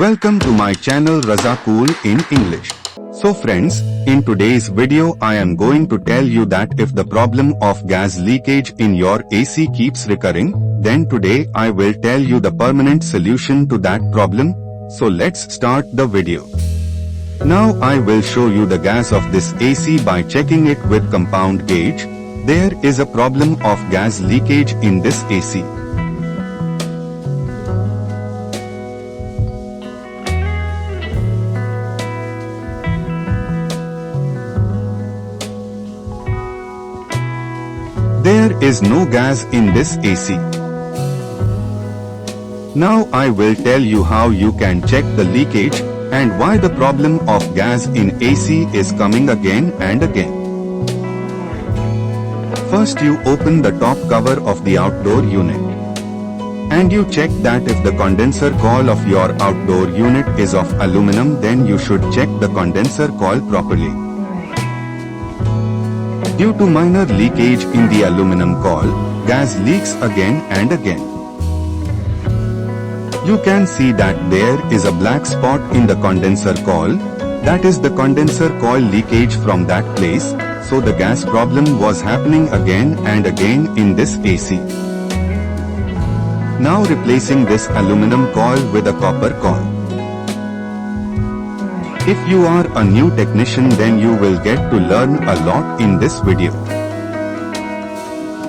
Welcome to my channel Raza Cool in English. So friends, in today's video I am going to tell you that if the problem of gas leakage in your AC keeps recurring, then today I will tell you the permanent solution to that problem. So let's start the video. Now I will show you the gas of this AC by checking it with compound gauge. There is a problem of gas leakage in this AC. There is no gas in this AC. Now I will tell you how you can check the leakage and why the problem of gas in AC is coming again and again. First you open the top cover of the outdoor unit. And you check that if the condenser coil of your outdoor unit is of aluminum, then you should check the condenser coil properly. Due to minor leakage in the aluminum coil, gas leaks again and again. You can see that there is a black spot in the condenser coil. That is the condenser coil leakage from that place, so the gas problem was happening again and again in this AC. Now replacing this aluminum coil with a copper coil. If you are a new technician, then you will get to learn a lot in this video.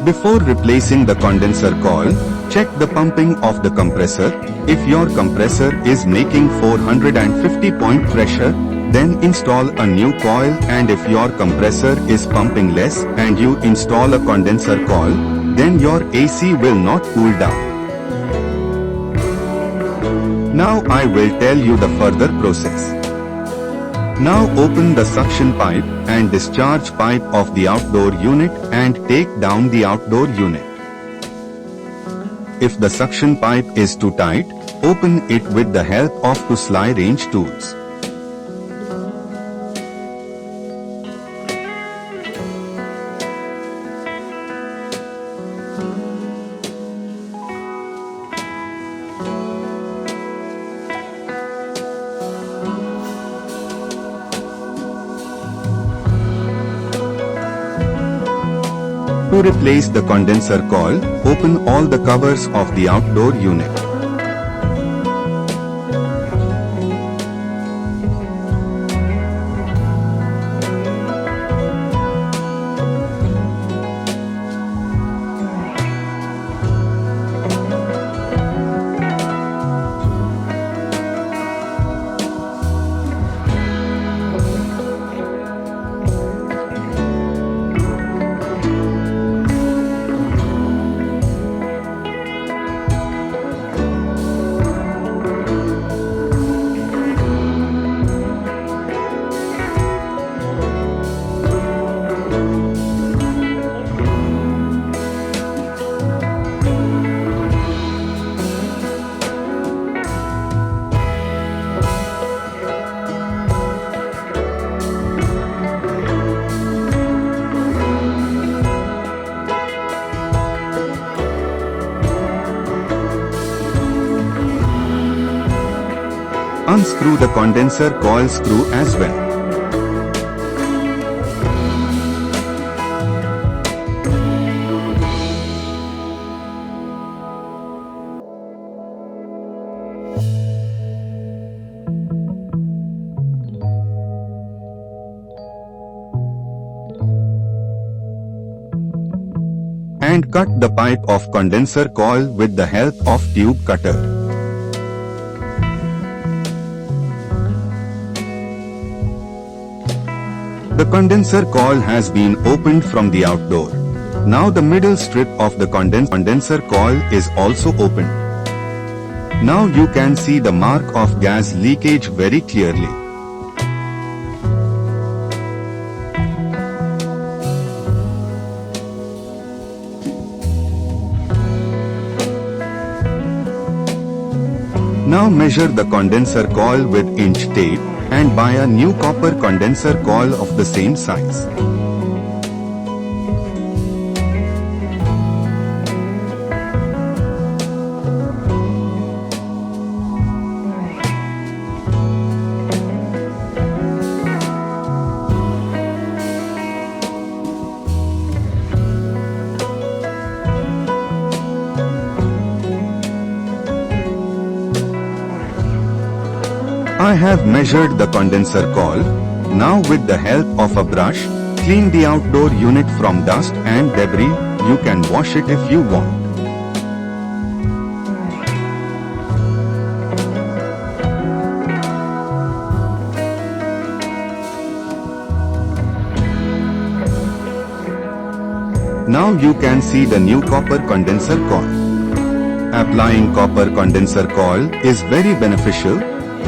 Before replacing the condenser coil, check the pumping of the compressor. If your compressor is making 450 point pressure, then install a new coil, and if your compressor is pumping less and you install a condenser coil, then your AC will not cool down. Now I will tell you the further process. Now open the suction pipe and discharge pipe of the outdoor unit and take down the outdoor unit. If the suction pipe is too tight, open it with the help of two sly range tools. To replace the condenser coil, open all the covers of the outdoor unit. Unscrew the condenser coil screw as well. And cut the pipe of condenser coil with the help of tube cutter. The condenser coil has been opened from the outdoor. Now the middle strip of the condenser coil is also opened. Now you can see the mark of gas leakage very clearly. Now measure the condenser coil with inch tape and buy a new copper condenser coil of the same size. I have measured the condenser coil. Now with the help of a brush, clean the outdoor unit from dust and debris. You can wash it if you want. Now you can see the new copper condenser coil. Applying copper condenser coil is very beneficial.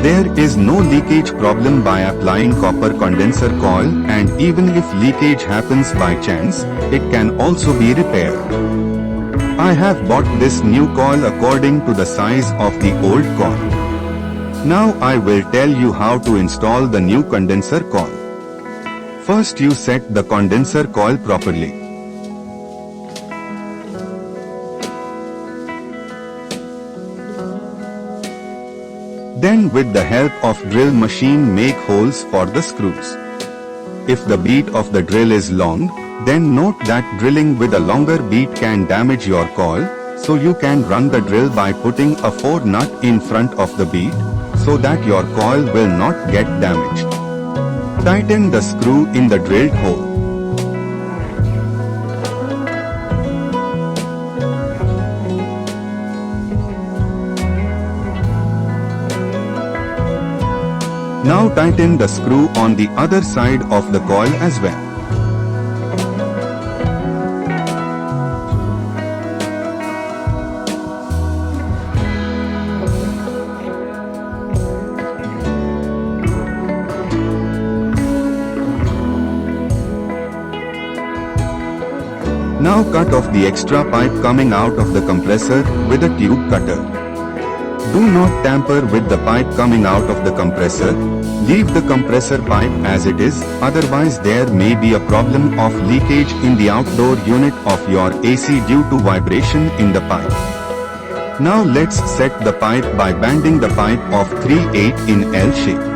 There is no leakage problem by applying copper condenser coil, and even if leakage happens by chance, it can also be repaired. I have bought this new coil according to the size of the old coil. Now I will tell you how to install the new condenser coil. First you set the condenser coil properly. Then with the help of drill machine make holes for the screws. If the bead of the drill is long, then note that drilling with a longer bead can damage your coil, so you can run the drill by putting a 4 nut in front of the bead, so that your coil will not get damaged. Tighten the screw in the drilled hole. Now tighten the screw on the other side of the coil as well. Now cut off the extra pipe coming out of the compressor with a tube cutter. Do not tamper with the pipe coming out of the compressor. Leave the compressor pipe as it is, otherwise there may be a problem of leakage in the outdoor unit of your AC due to vibration in the pipe. Now let's set the pipe by bending the pipe of 3/8 in L shape.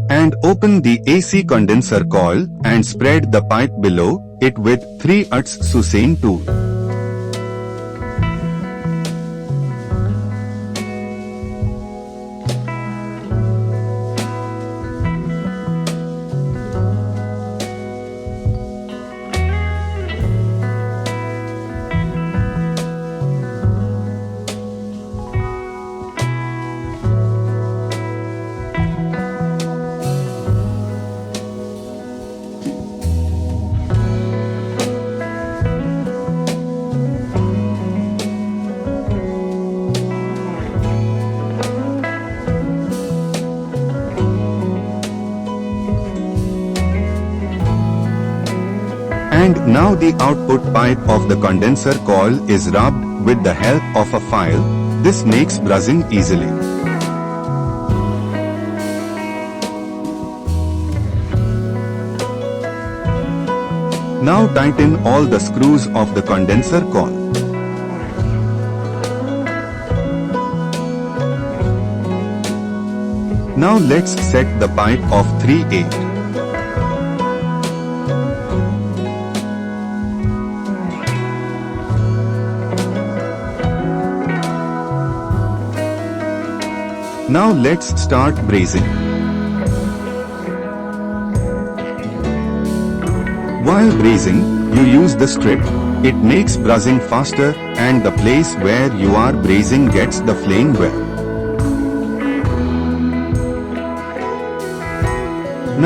And open the AC condenser coil and spread the pipe below it with 3/8 Susain tool. And now the output pipe of the condenser coil is rubbed with the help of a file. This makes brazing easily. Now tighten all the screws of the condenser coil. Now let's set the pipe of 3/8. Now let's start brazing. While brazing, you use the strip. It makes brazing faster and the place where you are brazing gets the flame well.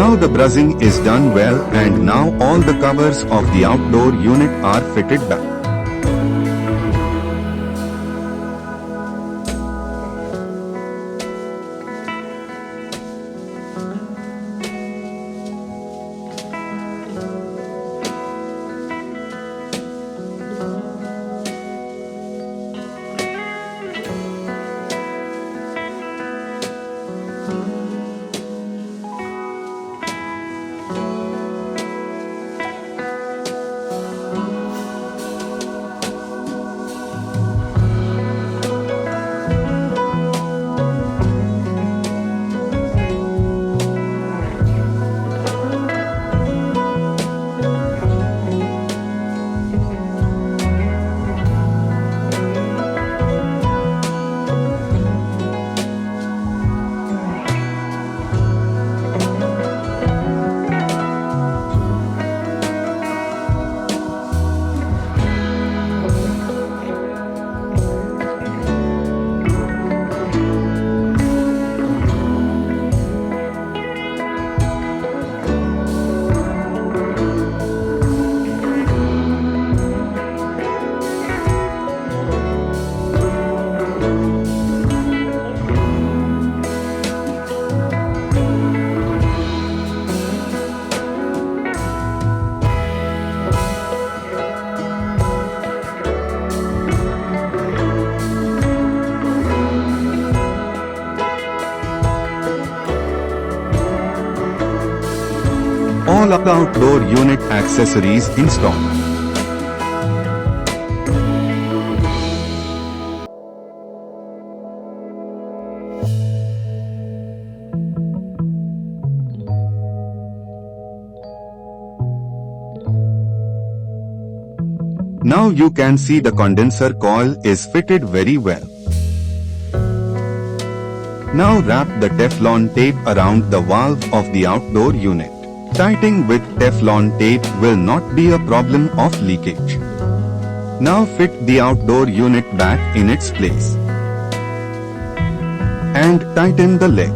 Now the brazing is done well and now all the covers of the outdoor unit are fitted back. All of the outdoor unit accessories installed. Now you can see the condenser coil is fitted very well. Now wrap the Teflon tape around the valve of the outdoor unit. Tightening with Teflon tape will not be a problem of leakage. Now fit the outdoor unit back in its place. And tighten the leg.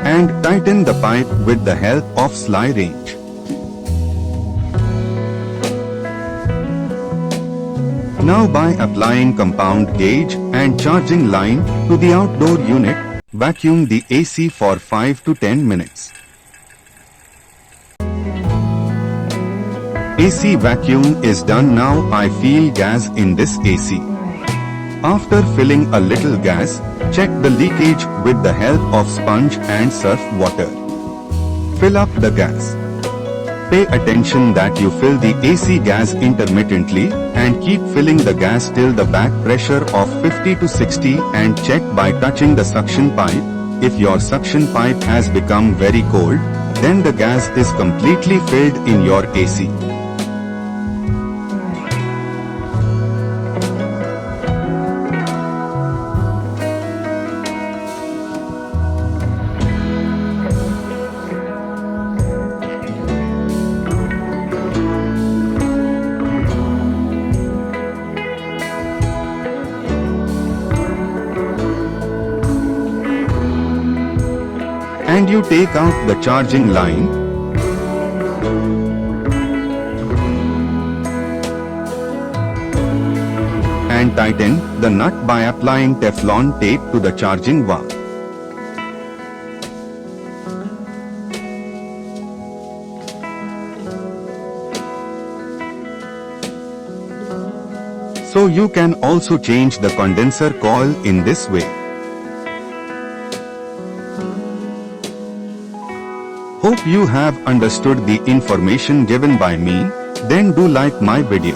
And tighten the pipe with the help of sly wrench. Now by applying compound gauge and charging line to the outdoor unit, vacuum the AC for 5 to 10 minutes. AC vacuum is done. Now I feel gas in this AC. After filling a little gas, check the leakage with the help of sponge and surf water. Fill up the gas. Pay attention that you fill the AC gas intermittently and keep filling the gas till the back pressure of 50 to 60 and check by touching the suction pipe. If your suction pipe has become very cold, then the gas is completely filled in your AC. And you take out the charging line and tighten the nut by applying Teflon tape to the charging valve. So you can also change the condenser coil in this way. Hope you have understood the information given by me. Then do like my video.